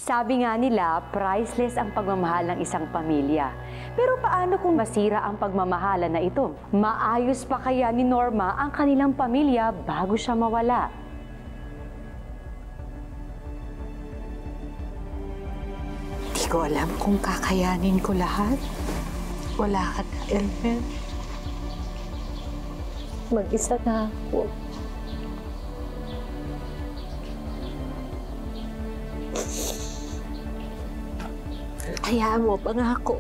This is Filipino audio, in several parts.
Sabi nga nila, priceless ang pagmamahal ng isang pamilya. Pero paano kung masira ang pagmamahalan na ito? Maayos pa kaya ni Norma ang kanilang pamilya bago siya mawala? Hindi ko alam kung kakayanin ko lahat. Wala ka na, Elmer. Mag-isa na ako. Hayaan mo, pangako.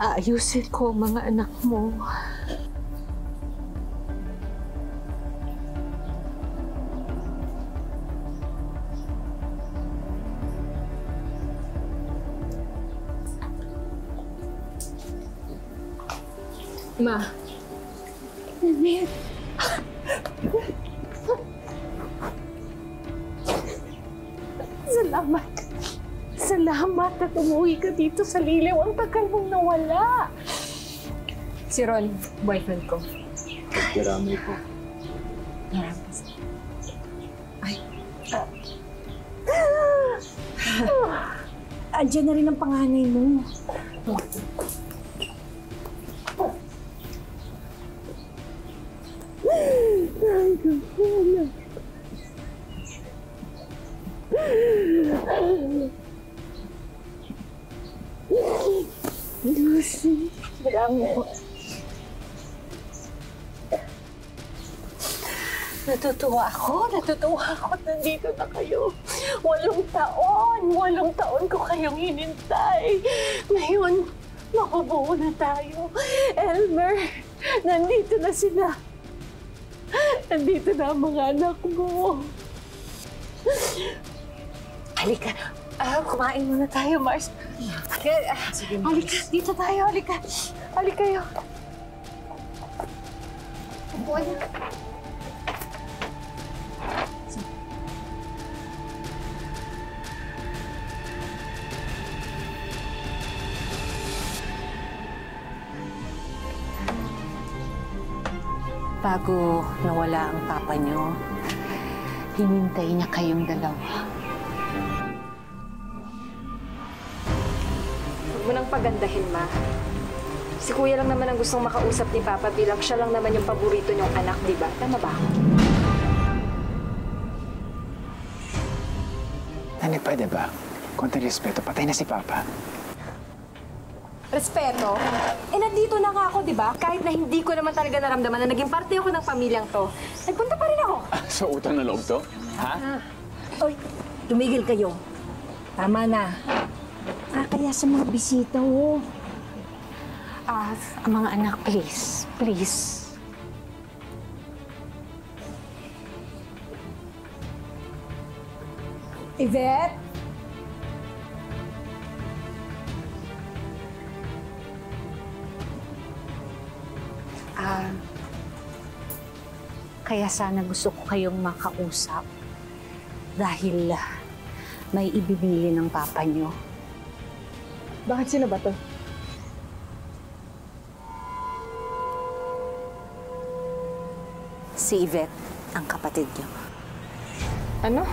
Aayusin ko ang mga anak mo. Ma. Nanay. Salamat. Salamat at umuwi ka dito sa Liliw. Ang tagal mong nawala. Si Ron, boyfriend ko. Marami po. Ay. Andiyan na rin ang panganay mo. Ay, kapula. Lucy, salamat. Natutuwa ako at nandito na kayo. 8 taon ko kayong hinintay. Ngayon, makubuo na tayo. Elmer, nandito na sila. Nandito na ang mga anak mo. Halika. Kumain muna tayo, Mars. Sige, Mars. Halika, dito tayo. Halika. Halika kayo. Upuan na. Bago nawala ang papa niyo, hinintay niya kayong dalawa. Huwag mo nang pagandahin, Ma. Si Kuya lang naman ang gustong makausap ni Papa bilang siya lang naman yung paborito niyong anak, di ba? Tama ba ako? Nani, pwede ba? Konting respeto, patay na si Papa. Respeto? Nandito na nga ako, di ba? Kahit na hindi ko naman talaga naramdaman na naging parte ako ng pamilyang to, nagpunta pa rin ako. So, utang na loob to? Ha? Oy, tumigil kayo. Tama na. Kaya sa mga bisita, oh. Mga anak, please. Please. Yvette? Kaya sana gusto ko kayong makausap dahil may ibinili ng papa niyo. Bakit sino ba to? Si Yvette, ang kapatid niyo. Ano?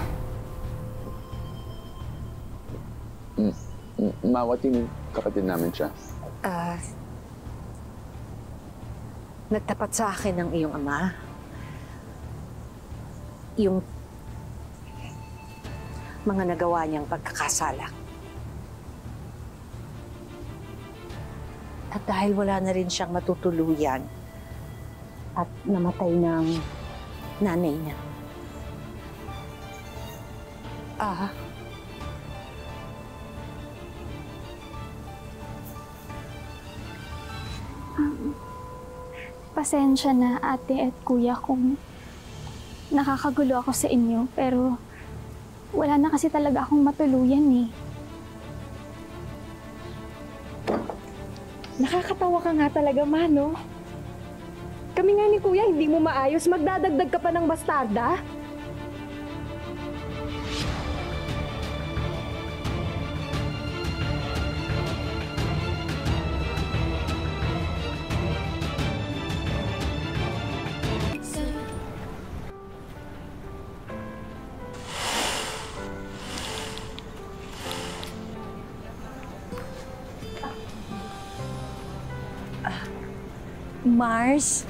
Mawating kapatid namin siya. Nagtapat sa akin ng iyong ama. Yung mga nagawa niyang pagkakasala. At dahil wala na rin siyang matutuluyan at namatay ng nanay niya. Pasensya na, ate at kuya, kung nakakagulo ako sa inyo, pero wala na kasi talaga akong matuluyan eh. Nakakatawa ka nga talaga, Ma, no? Kami nga ni Kuya, hindi mo maayos. Magdadagdag ka pa ng bastarda? Mars,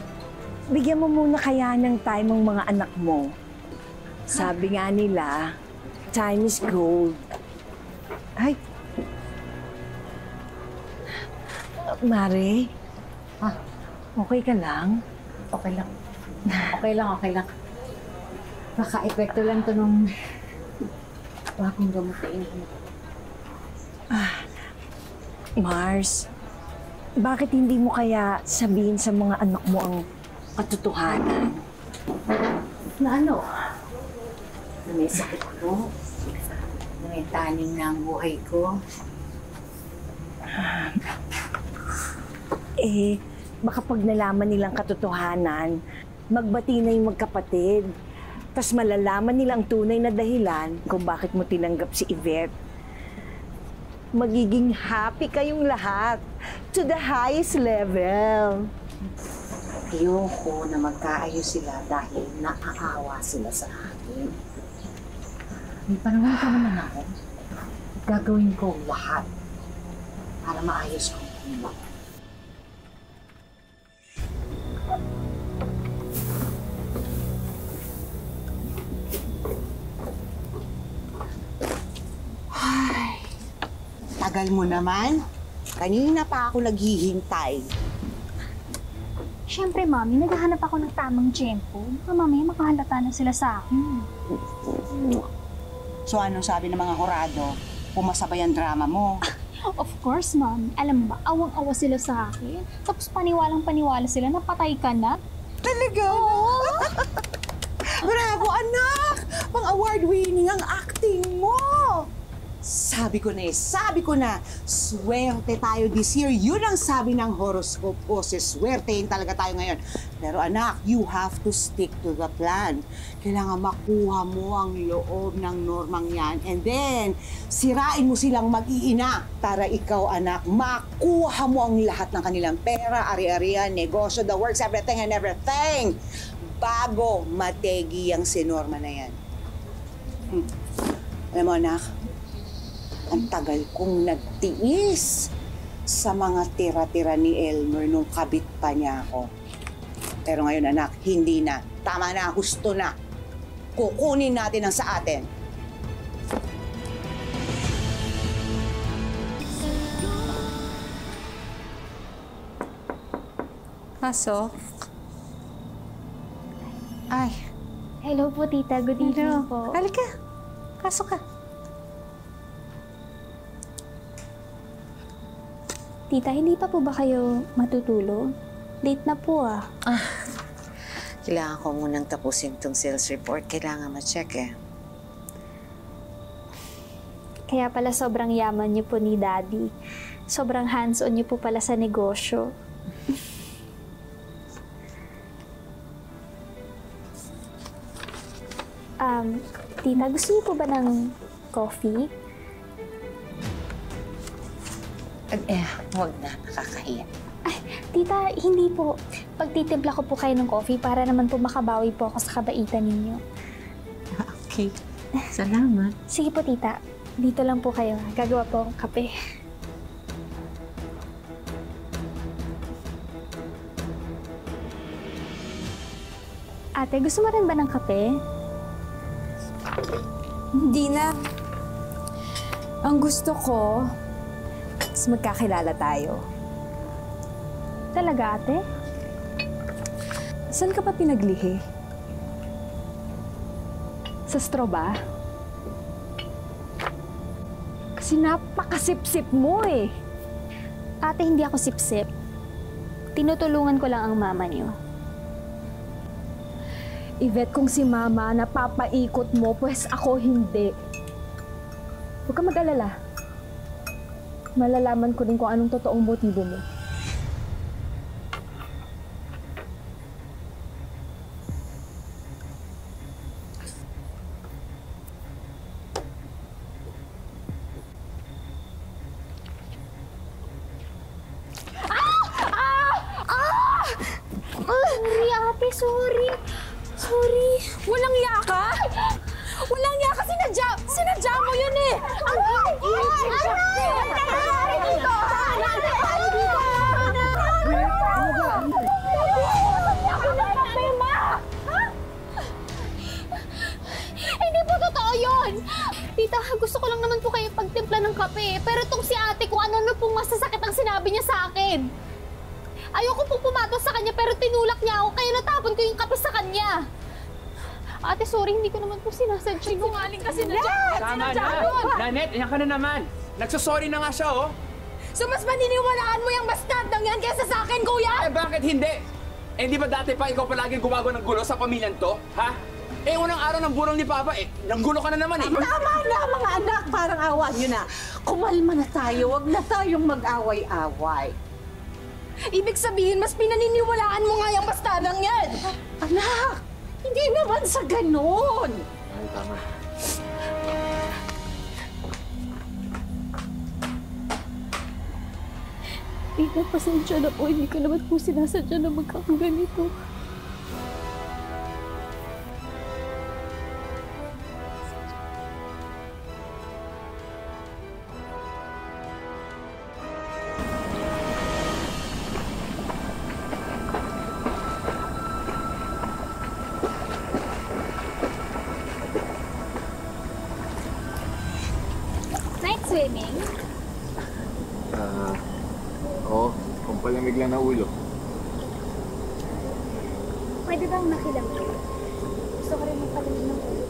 bigyan mo muna kaya ng time ang mga anak mo. Sabi nga nila, time is gold. Ay. Mare? Okay ka lang? Okay lang. Okay lang. Baka-epekto lang to nung bagong gamutin. Mars, bakit hindi mo kaya sabihin sa mga anak mo ang katotohanan? Na ano? Na may sakit ko. Na may taning na ang buhay ko. Baka pag nalaman nilang katotohanan, magbati na yung magkapatid. Tapos malalaman nilang tunay na dahilan kung bakit mo tinanggap si Yvette. Magiging happy kayong lahat to the highest level. Ayoko na magkaayos sila dahil naaawa sila sa akin. May panahon ka naman ako. Gagawin ko lahat para maayos ko ang lahat. Tagal mo naman. Kanina pa ako naghihintay. Siyempre, Mami, naghahanap ako ng tamang tiyempo. Baka mamaya makahalata na sila sa akin. So anong sabi ng mga horado? Pumasabay ang drama mo. Of course, Mami. Alam mo ba, awang-awa sila sa akin. Tapos paniwalang-paniwala sila na patay ka na. Talaga? Bravo, anak! Pang-award-winning ang acting mo! Sabi ko na, swerte tayo this year. Yun ang sabi ng horoscope ko, swertein talaga tayo ngayon. Pero anak, you have to stick to the plan. Kailangan makuha mo ang loob ng normang yan. And then, sirain mo silang mag-iina para ikaw, anak, makuha mo ang lahat ng kanilang pera, ari-arian, negosyo, the works, everything and everything. Bago mategi ang si Norma na yan. Alam mo, anak, ang tagal kong nagtiis sa mga tira-tira ni Elmer nung kabit pa niya ako. Pero ngayon, anak, hindi na. Tama na, husto na. Kukunin natin ang sa atin. Pasok. Ay. Hello po, Tita. Good evening po. Halika. Pasok ka. Tita, hindi pa po ba kayo matutulog? Late na po ah. Kailangan ko munang tapusin tong sales report. Kailangan ma-check eh. Kaya pala sobrang yaman niyo po ni Daddy. Sobrang hands-on niyo po pala sa negosyo. Tita, gusto niyo po ba ng coffee? Huwag na. Nakakahiya. Ay, Tita, hindi po. Pagtitimpla ko po kayo ng coffee para naman po makabawi po ako sa kabaitan ninyo. Okay. Salamat. Sige po, Tita. Dito lang po kayo. Gagawa po akong kape. Ate, gusto mo rin ba ng kape? Hindi na. Ang gusto ko, is magkakilala tayo. Talaga, ate? Saan ka pa pinaglihi? Sa straw ba? Kasi napakasip-sip mo eh. Ate, hindi ako sip-sip. Tinutulungan ko lang ang mama niyo. Yvette, kung si Mama napapaikot mo, pues ako hindi. Huwag ka mag-alala. Malalaman ko rin kung anong totoong motibo mo. Sorry, ate. Sorry. Sorry. Walang iya ka? Walang iya ka? Sinadya mo yun eh! Aray! Aray! Aray! ng kape. Pero tong si ate ko, ano pong masasakit ang sinabi niya sa akin. Ayoko pong pumatol sa kanya pero tinulak niya ako kaya natapon ko yung kape sa kanya. Ate, sorry, hindi ko naman po sinasadya. Sinungaling kasi na dyan. Tama na! Nanette, yan ka na naman. Nagsasorry na nga siya, oh. So mas maniniwalaan mo yung bastardang yan kaysa sa akin, kuya? Eh, bakit hindi? Eh, di ba dati pa ikaw palaging gumagawa ng gulo sa pamilyan to? Ha? Eh, unang araw ng burong ni Papa, nanggulo ka na naman, eh. Tama na, mga anak. Parang awa nyo na. Kumalma na tayo. Huwag na tayong mag-away-away. Ibig sabihin, mas pinaniniwalaan mo nga yung bastardang yan. Anak, hindi naman sa ganon. Ay, tama. Tita, pasensya na po. Hindi ko naman po sinasadya na magkakaganito. Night swimming? Oo. Kung palamig lang na ulo. Pwede bang makilamig? Gusto ko rin magpalamig ng ulo.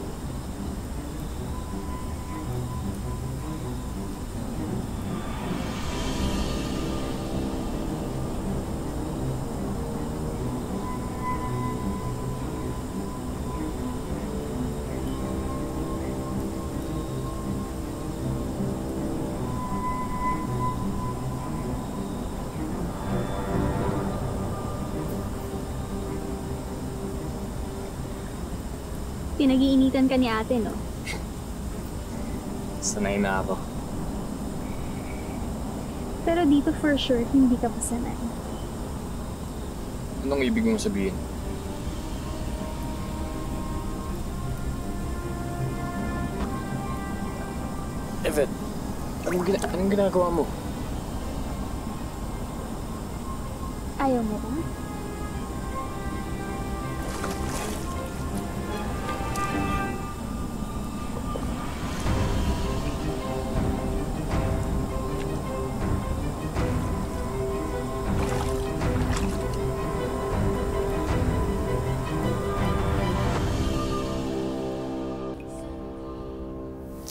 Pinag-iinitan ka ni ate, no? Sanay na ako. Pero dito for sure, hindi ka pa sanay. Anong ibig mong sabihin? Evet, anong ginagawa mo? Ayaw mo ba?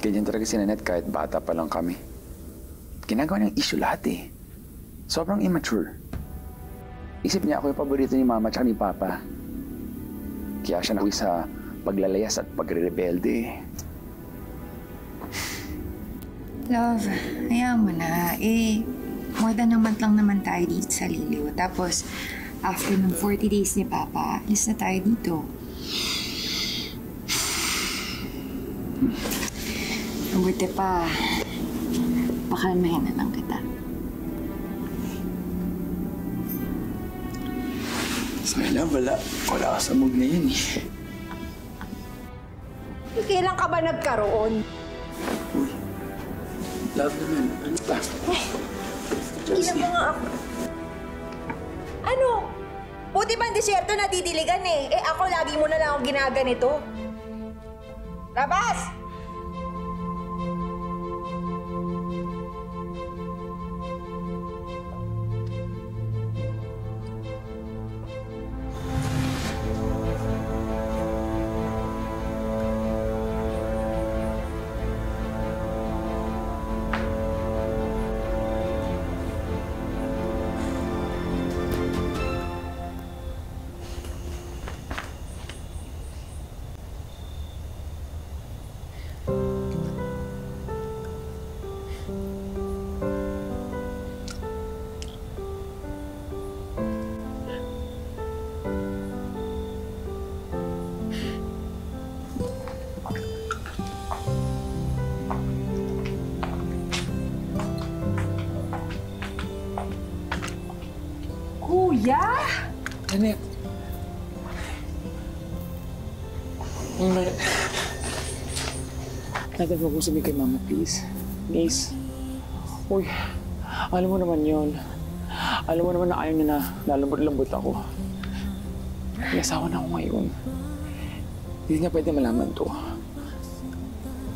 Ganyan talaga si Nanette kahit bata pa lang kami. Ginagawa niyang issue lahat, eh. Sobrang immature. Isip niya ako yung paborito ni Mama at ni Papa. Kaya siya nakuwi sa paglalayas at pagre-rebelde. Love, hayaan mo na. More than a month lang naman tayo dito sa Liliw. Tapos, after ng 40 days ni Papa, alis na tayo dito. Mabuti pa, pakalmahin na lang kita. Sana wala ka sa mood na yun, eh. Kailan ka ba nagkaroon? Uy, love naman. Ano ba? Ilan mo nga ako. Ano? Buti ba ang disyerto na didiligan eh. Ako lagi mo na lang ako ginaganito. Labas! Kuya? Nanette. Nanette, wag mo sabihin kay Mama, please. Please. Uy, alam mo naman yun. Alam mo naman na ayaw niya na lalambot-lambot ako. May asawa na ako ngayon. Hindi niya pwede malaman to.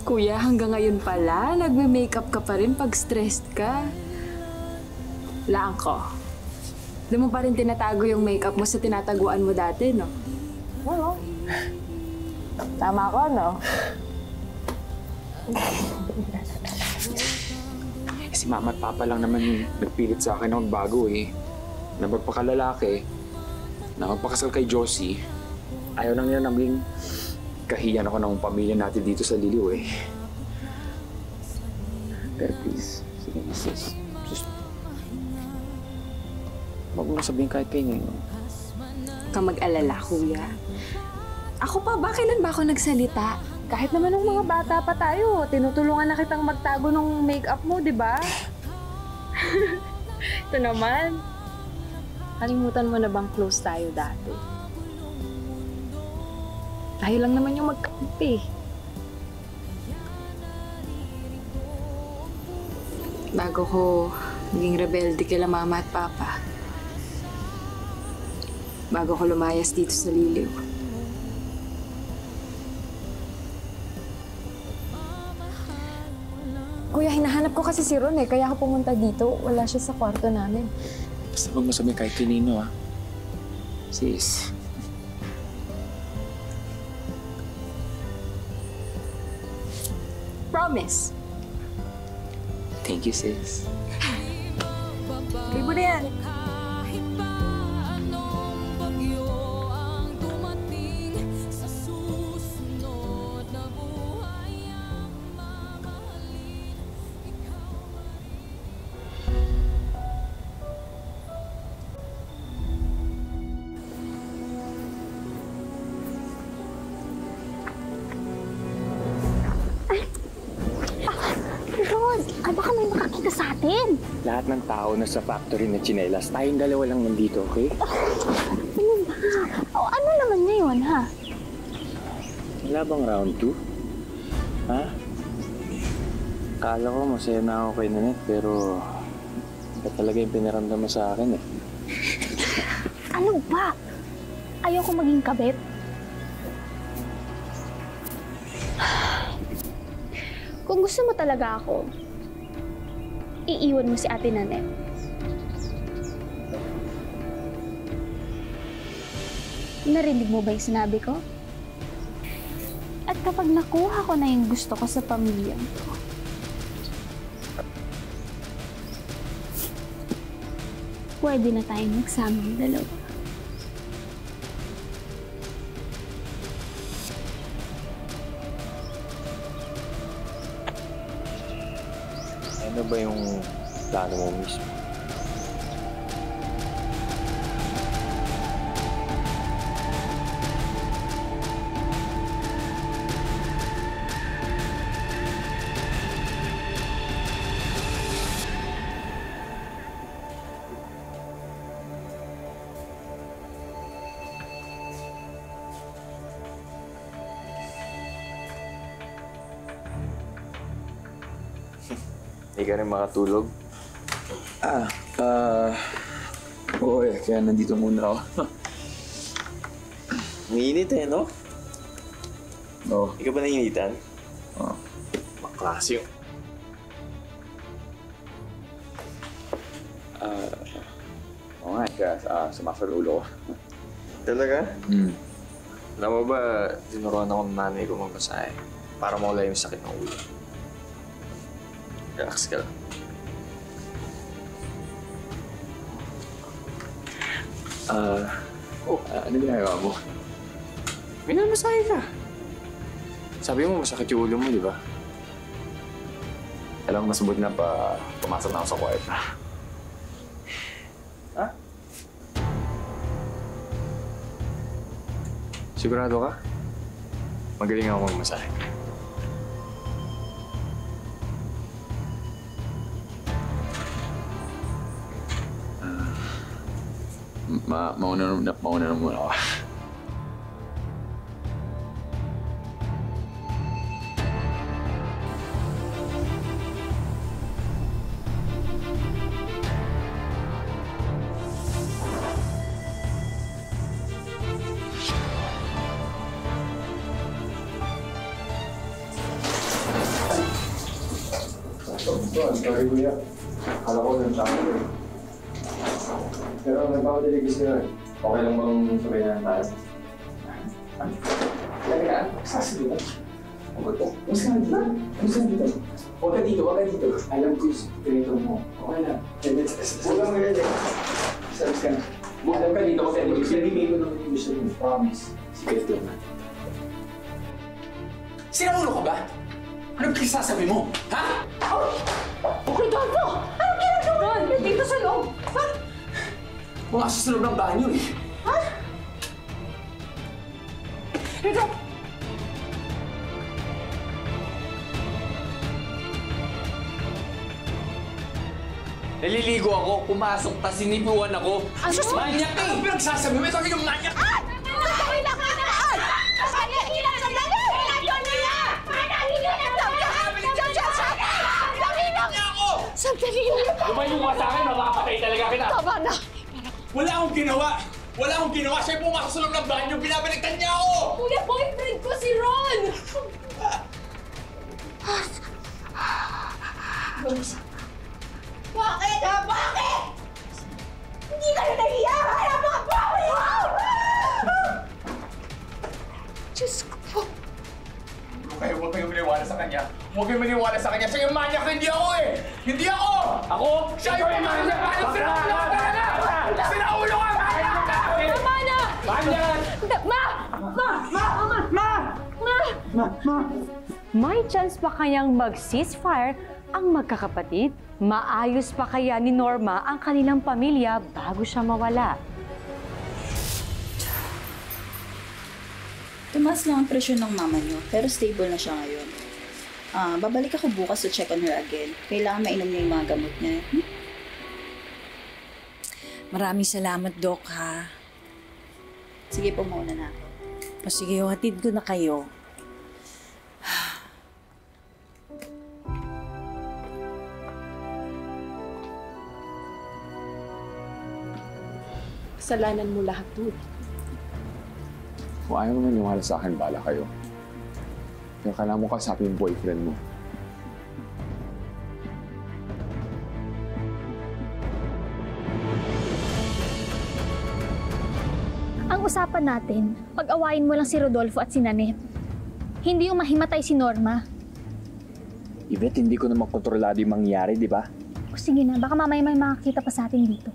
Kuya, hanggang ngayon pala, nagme-makeup ka pa rin pag stressed ka. Laan ko. Doon mo pa rin tinatago yung makeup mo sa tinataguan mo dati, no? Oo. Tama ko, no? Si mama at papa lang naman yung nagpilit sa akin na magbago eh. Na magpakalalaki, na magpakasal kay Josie. Ayaw lang nila naging kahiyan ako ng pamilya natin dito sa Liliw eh. Pero please, sige na sis. Just, wag mo sabihin kahit kay ngayon. Huwag kang mag-alala, kuya. Ako pa, ba kailan ba ako nagsalita? Kahit naman ng mga bata pa tayo, tinutulungan na kitang magtago ng makeup mo, di ba? Ito naman. Kalimutan mo na bang close tayo dati? Tayo lang naman yung magkampi. Bago ko naging rebelde kila mama at papa. Bago ko lumayas dito sa Liliw. Kuya, hinahanap ko kasi si Ron eh, kaya ako pumunta dito. Wala siya sa kwarto namin. Basta huwag mo sabihin kahit kanino ah. Sis. Promise. Thank you, sis. Libo na yan. Baka may makakita sa atin. Lahat ng tao na sa factory na tsinelas, tayong dalawa lang nandito, okay? Ano ba? O, ano naman ngayon, ha? Wala bang round 2? Ha? Kala ko masaya na ako kay Nanette, pero iba talaga yung pinaramdam mo sa akin eh. Ano ba? Ayoko maging kabit. Kung gusto mo talaga ako, iiwan mo si Ate Nanette. Narinig mo ba yung sinabi ko? At kapag nakuha ko na yung gusto ko sa pamilyang to, pwede na tayong magsamang dalawa. Ano ba yung plano mo mismo? Hindi ka rin makatulog? Oo eh. Kaya nandito muna ako. Mainit eh, no? Oo. Ikaw ba nainitan? Oo. Maklase yun. Oo nga, kaya sumasal ulo ko. Talaga? Hmm. Alam mo ba, tinuruan ako ng nanay ko magmasahe para mawala yung sakit ng ulo. Relax ka lang. Ano ginagawa mo? Minamasahe ka. Sabi mo, masakit yung ulo mo, di ba? Alam mo, mas mabuti na pa pumasok na ako sa kwarto. Ha? Sigurado ka? Magaling ako magmasahe. Mauna na muna ako. Sorry kuya. Akala ko nagtama ko. Pero nagpapadiligis ka na. Okay lang bang sabay na tayo? Teka, sasabi ka. Mas ka dito? Mas ka dito? Huwag ka dito, huwag ka dito. Alam ko yung sikreto mo. Okay lang. Huwag kang maganda. Sabi ka na. Alam ka dito kasi sinibigay ko naman yung gusto mo. Promise. Sikreto na. Sinamulo ka ba? Ano ba sasabi mo? Ha? Okay, Dolfo! Anong ginagawa niyo dito sa loob? Ha? Pumasok sa loob ng banyo eh. Ha? Ito! Naliligo ako, pumasok, tas sinipuan ako. Ano? Manyak eh! Ano pinagsasabi mo? Ito yung manyak! Sandali lang! Lumayo ka sa akin, mapapatay talaga kita! Tama na! Wala akong ginawa! Wala akong ginawa! Siya yung pumasok sa loob ng banyo! Binabaliktad niya ako! Kuya, boyfriend ko si Ron! Bakit ha? Bakit? Hindi ka na nahiya! Hanap mga bawi mo! Diyos ko po. Huwag kayong maniwala sa kanya. Huwag kayong maniwala sa kanya. Siya yung manyak, hindi ako eh! Hindi ako! Ako? Siya yung manyak! Sinaulo ka talaga! Sinaulo ka! Manyak! Tama na! Manyak! May chance pa kayang mag-ceasefire ang magkakapatid? Maayos pa kaya ni Norma ang kanilang pamilya bago siya mawala? Tumaas lang ang presyon ng mama niyo, pero stable na siya ngayon. Babalik ako bukas to check on her again. Kailangan mainom niya yung mga gamot niya. Maraming salamat, Doc, ha? Sige po, mauna na ako. O sige, hatid ko na kayo. Kasalanan mo lahat, dude. Kung ayaw mo maniwala sa akin, bala kayo. Kaya kailangan mo kasapin yung boyfriend mo. Ang usapan natin, pag-awayin mo lang si Rodolfo at si Nanette. Hindi yung mahimatay si Norma. Yvette, hindi ko naman kontrolado yung mangyayari, di ba? O sige na, baka mamaya may makakita pa sa atin dito.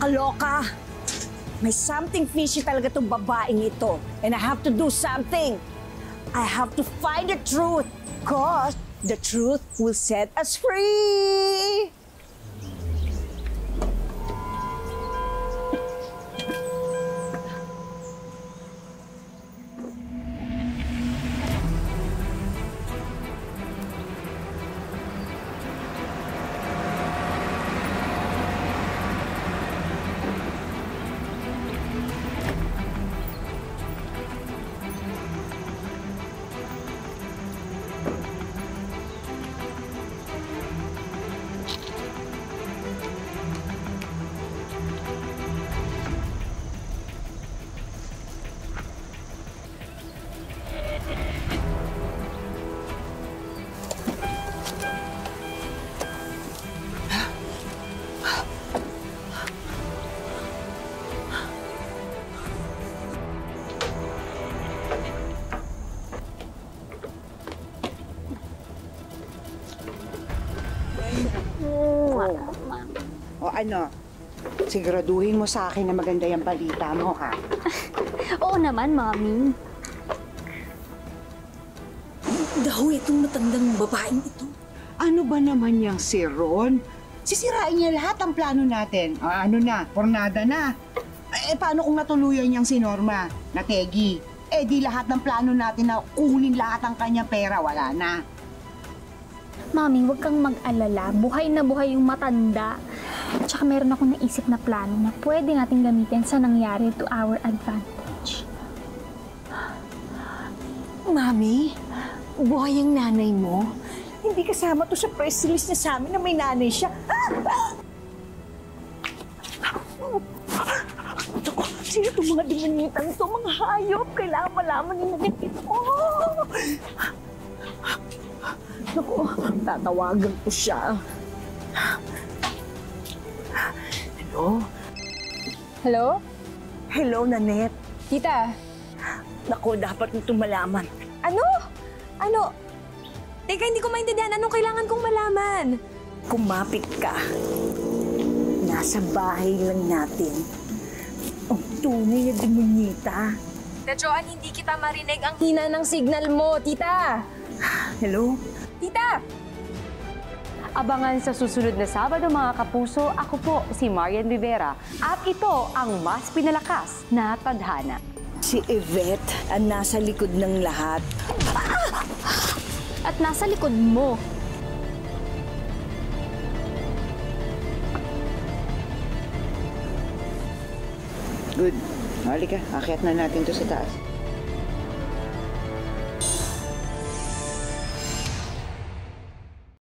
Kaloka! May something fishy talaga tong babaeng ito. And I have to do something. I have to find the truth. Cause the truth will set us free! O ano, siguraduhin mo sa akin na maganda yung balita mo, ha? Oo naman, Mami. Daw itong matandang babaeng ito. Ano ba naman yang si Ron? Sisirain niya lahat ang plano natin. Ano na, pornada na. Paano kung natuluyan niyang si Norma, na Tegi? Di lahat ng plano natin na kunin lahat ang kanyang pera, wala na. Mami, huwag kang mag-alala. Buhay na buhay yung matanda. Tsaka meron akong naisip na plano na pwede natin gamitin sa nangyari to our advantage. Mami, buhay ang nanay mo. Hindi kasama to sa press release na sa amin na may nanay siya. Sino itong mga demonyitang ito? Mga hayop. Kailangan malaman ni Nanette ito. Naku, tatawagan ko siya. Hello? Hello? Hello, Nanette. Tita? Naku, dapat nito malaman. Ano? Ano? Teka, hindi ko maintindihan. Anong kailangan kong malaman? Kumapit ka. Nasa bahay lang natin ang tunay na demonyita. Tita Joanne, hindi kita marinig. Ang hina ng signal mo, tita. Hello? Tita! Abangan sa susunod na Sabado mga kapuso, ako po si Marian Rivera at ito ang mas pinalakas na tadhana. Si Yvette ang nasa likod ng lahat. At nasa likod mo. Good. Halika, akyat na natin to sa taas.